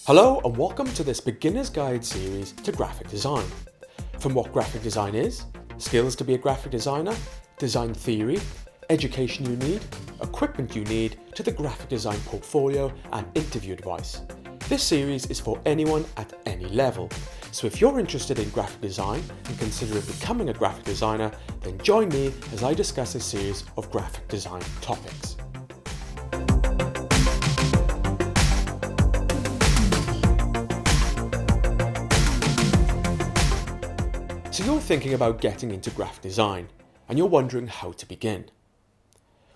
Hello and welcome to this beginner's guide series to graphic design. From what graphic design is, skills to be a graphic designer, design theory, education you need, equipment you need, to the graphic design portfolio and interview advice. This series is for anyone at any level, so if you're interested in graphic design and consider becoming a graphic designer, then join me as I discuss a series of graphic design topics. So you're thinking about getting into graphic design and you're wondering how to begin.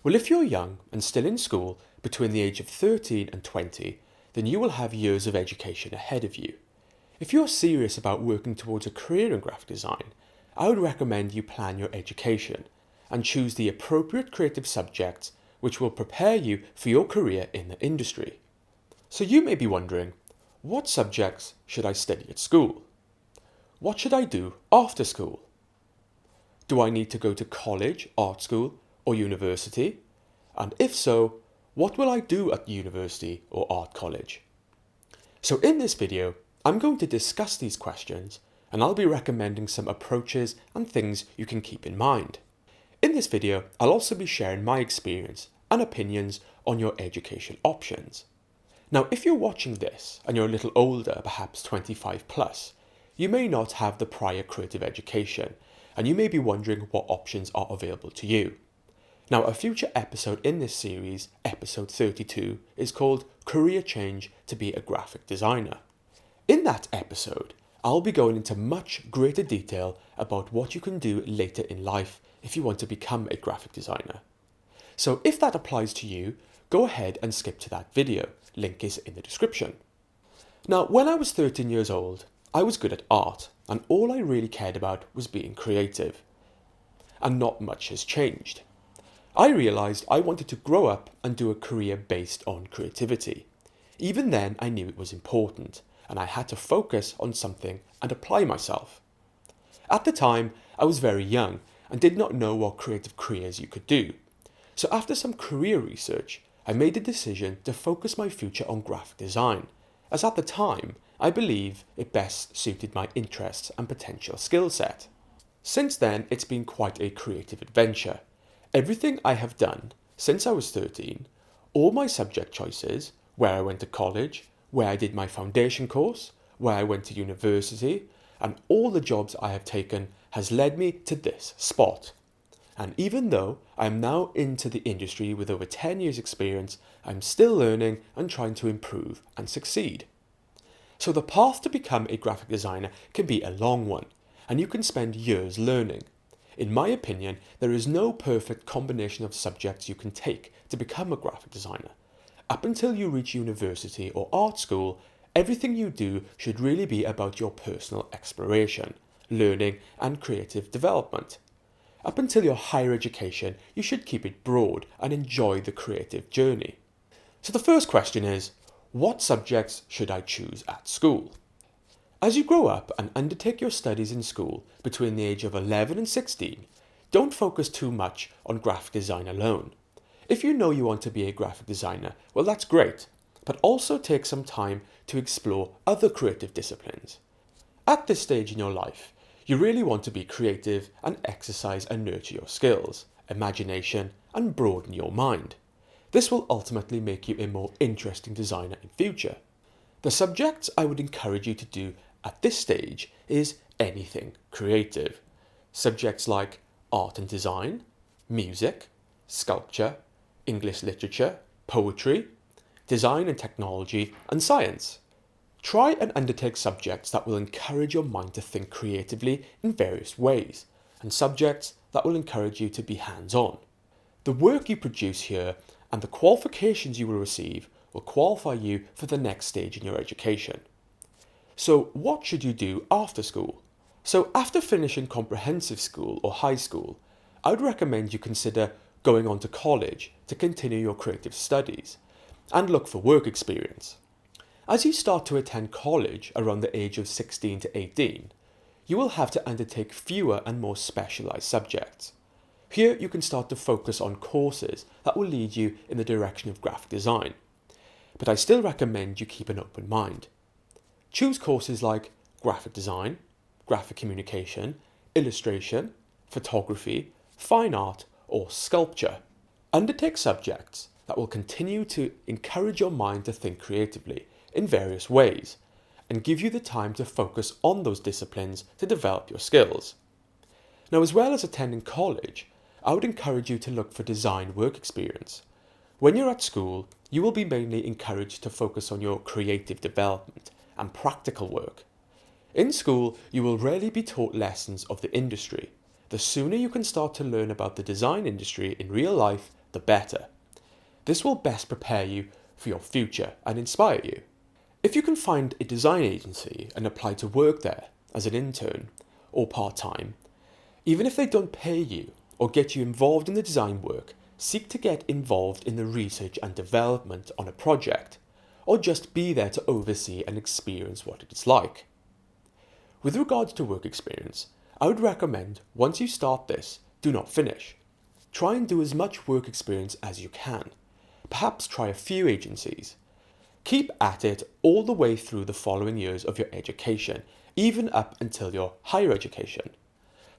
Well, if you're young and still in school between the age of 13 and 20, then you will have years of education ahead of you. If you're serious about working towards a career in graphic design, I would recommend you plan your education and choose the appropriate creative subjects which will prepare you for your career in the industry. So you may be wondering, what subjects should I study at school? What should I do after school? Do I need to go to college, art school, or university? And if so, what will I do at university or art college? So in this video, I'm going to discuss these questions and I'll be recommending some approaches and things you can keep in mind. In this video, I'll also be sharing my experience and opinions on your education options. Now, if you're watching this and you're a little older, perhaps 25 plus, you may not have the prior creative education, and you may be wondering what options are available to you. Now, a future episode in this series, episode 32, is called Career Change to be a Graphic Designer. In that episode, I'll be going into much greater detail about what you can do later in life if you want to become a graphic designer. So if that applies to you, go ahead and skip to that video. Link is in the description. Now, when I was 13 years old, I was good at art, and all I really cared about was being creative. And not much has changed. I realised I wanted to grow up and do a career based on creativity. Even then, I knew it was important, and I had to focus on something and apply myself. At the time, I was very young and did not know what creative careers you could do. So after some career research, I made the decision to focus my future on graphic design, as at the time, I believe it best suited my interests and potential skill set. Since then, it's been quite a creative adventure. Everything I have done since I was 13, all my subject choices, where I went to college, where I did my foundation course, where I went to university, and all the jobs I have taken has led me to this spot. And even though I am now into the industry with over 10 years experience, I'm still learning and trying to improve and succeed. So the path to become a graphic designer can be a long one, and you can spend years learning. In my opinion, there is no perfect combination of subjects you can take to become a graphic designer. Up until you reach university or art school, everything you do should really be about your personal exploration, learning and creative development. Up until your higher education, you should keep it broad and enjoy the creative journey. So the first question is, what subjects should I choose at school? As you grow up and undertake your studies in school between the age of 11 and 16, don't focus too much on graphic design alone. If you know you want to be a graphic designer, well, that's great, but also take some time to explore other creative disciplines. At this stage in your life, you really want to be creative and exercise and nurture your skills, imagination, and broaden your mind. This will ultimately make you a more interesting designer in future. The subjects I would encourage you to do at this stage is anything creative. Subjects like art and design, music, sculpture, English literature, poetry, design and technology, and science. Try and undertake subjects that will encourage your mind to think creatively in various ways, and subjects that will encourage you to be hands-on. The work you produce here and the qualifications you will receive will qualify you for the next stage in your education. So what should you do after school? So after finishing comprehensive school or high school, I would recommend you consider going on to college to continue your creative studies and look for work experience. As you start to attend college around the age of 16 to 18, you will have to undertake fewer and more specialised subjects. Here you can start to focus on courses that will lead you in the direction of graphic design. But I still recommend you keep an open mind. Choose courses like graphic design, graphic communication, illustration, photography, fine art, or sculpture. Undertake subjects that will continue to encourage your mind to think creatively in various ways and give you the time to focus on those disciplines to develop your skills. Now, as well as attending college, I would encourage you to look for design work experience. When you're at school, you will be mainly encouraged to focus on your creative development and practical work. In school, you will rarely be taught lessons of the industry. The sooner you can start to learn about the design industry in real life, the better. This will best prepare you for your future and inspire you. If you can find a design agency and apply to work there as an intern or part-time, even if they don't pay you or get you involved in the design work, seek to get involved in the research and development on a project, or just be there to oversee and experience what it is like. With regards to work experience, I would recommend once you start this, do not finish. Try and do as much work experience as you can. Perhaps try a few agencies. Keep at it all the way through the following years of your education, even up until your higher education.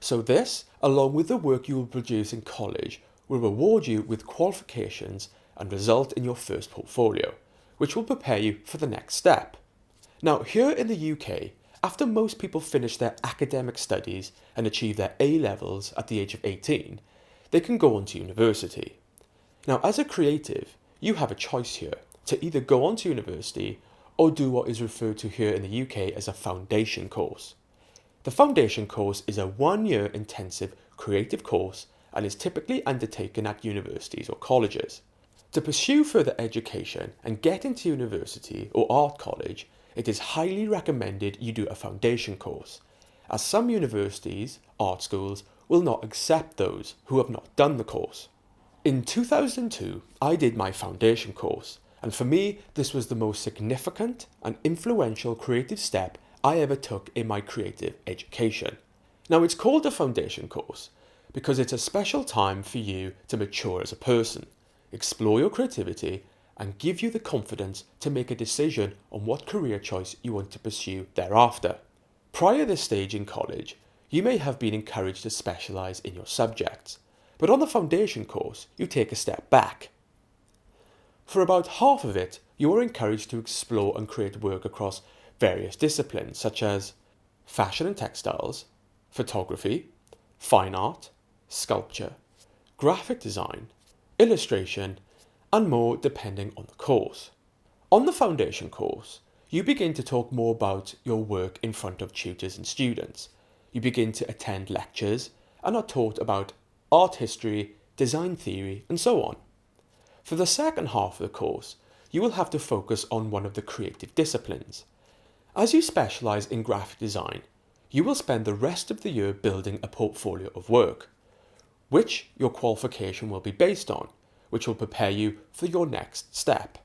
So this, along with the work you will produce in college, will reward you with qualifications and result in your first portfolio, which will prepare you for the next step. Now, here in the UK, after most people finish their academic studies and achieve their A levels at the age of 18, they can go on to university. Now, as a creative, you have a choice here to either go on to university or do what is referred to here in the UK as a foundation course. The foundation course is a 1-year intensive creative course and is typically undertaken at universities or colleges. To pursue further education and get into university or art college, it is highly recommended you do a foundation course, as some universities, art schools, will not accept those who have not done the course. In 2002, I did my foundation course, and for me, this was the most significant and influential creative step I ever took in my creative education. Now, it's called a foundation course because it's a special time for you to mature as a person, explore your creativity, and give you the confidence to make a decision on what career choice you want to pursue thereafter. Prior to this stage in college, you may have been encouraged to specialise in your subjects, but on the foundation course, you take a step back. For about half of it, you are encouraged to explore and create work across various disciplines such as fashion and textiles, photography, fine art, sculpture, graphic design, illustration, and more depending on the course. On the foundation course, you begin to talk more about your work in front of tutors and students. You begin to attend lectures and are taught about art history, design theory, and so on. For the second half of the course, you will have to focus on one of the creative disciplines. As you specialise in graphic design, you will spend the rest of the year building a portfolio of work, which your qualification will be based on, which will prepare you for your next step.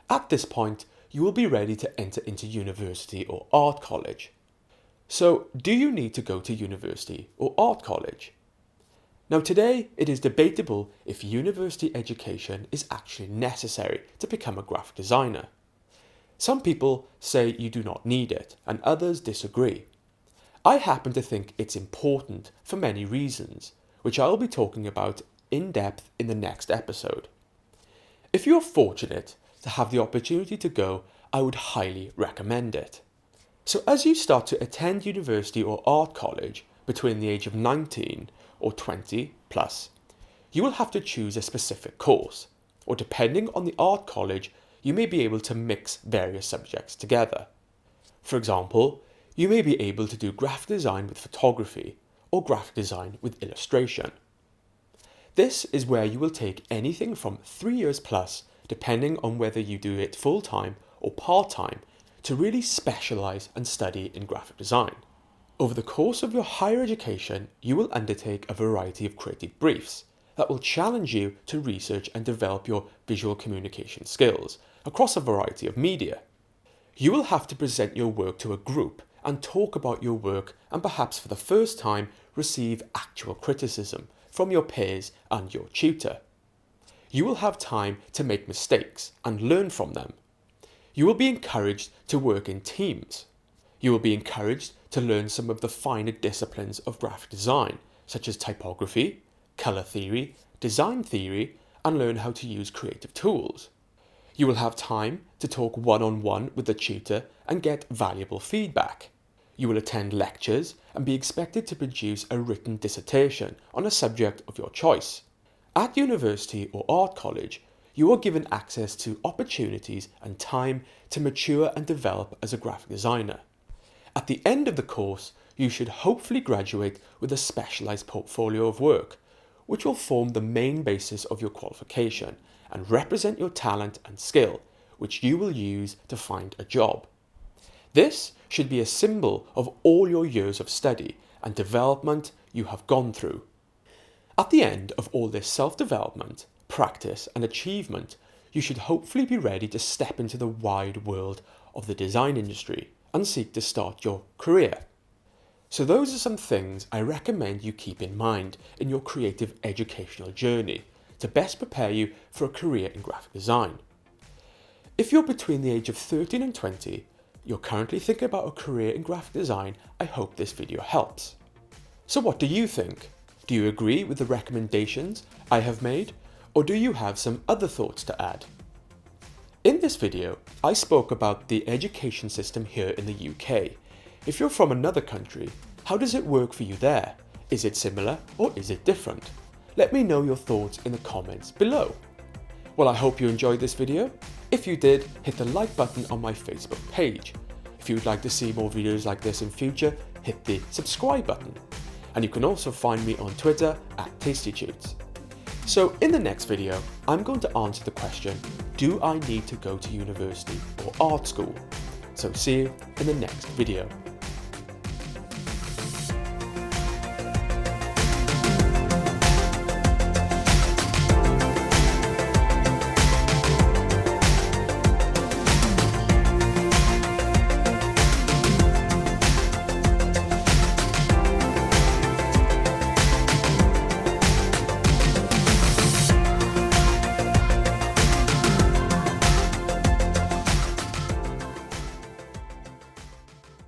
At this point, you will be ready to enter into university or art college. So, do you need to go to university or art college? Now, today it is debatable if university education is actually necessary to become a graphic designer. Some people say you do not need it, and others disagree. I happen to think it's important for many reasons, which I will be talking about in depth in the next episode. If you are fortunate to have the opportunity to go, I would highly recommend it. So as you start to attend university or art college between the age of 19 or 20 plus, you will have to choose a specific course, or depending on the art college, you may be able to mix various subjects together. For example, you may be able to do graphic design with photography or graphic design with illustration. This is where you will take anything from 3 years plus, depending on whether you do it full-time or part-time, to really specialise and study in graphic design. Over the course of your higher education, you will undertake a variety of creative briefs that will challenge you to research and develop your visual communication skills across a variety of media. You will have to present your work to a group and talk about your work, and perhaps for the first time receive actual criticism from your peers and your tutor. You will have time to make mistakes and learn from them. You will be encouraged to work in teams. You will be encouraged to learn some of the finer disciplines of graphic design, such as typography, colour theory, design theory, and learn how to use creative tools. You will have time to talk one-on-one with the tutor and get valuable feedback. You will attend lectures and be expected to produce a written dissertation on a subject of your choice. At university or art college, you are given access to opportunities and time to mature and develop as a graphic designer. At the end of the course, you should hopefully graduate with a specialised portfolio of work, which will form the main basis of your qualification and represent your talent and skill, which you will use to find a job. This should be a symbol of all your years of study and development you have gone through. At the end of all this self-development, practice and achievement, you should hopefully be ready to step into the wide world of the design industry and seek to start your career. So those are some things I recommend you keep in mind in your creative educational journey to best prepare you for a career in graphic design. If you're between the age of 13 and 20, you're currently thinking about a career in graphic design, I hope this video helps. So what do you think? Do you agree with the recommendations I have made, or do you have some other thoughts to add? In this video, I spoke about the education system here in the UK. If you're from another country, how does it work for you there? Is it similar or is it different? Let me know your thoughts in the comments below. Well, I hope you enjoyed this video. If you did, hit the like button on my Facebook page. If you would like to see more videos like this in future, hit the subscribe button. And you can also find me on Twitter @TastyTunes. So in the next video, I'm going to answer the question, do I need to go to university or art school? So see you in the next video.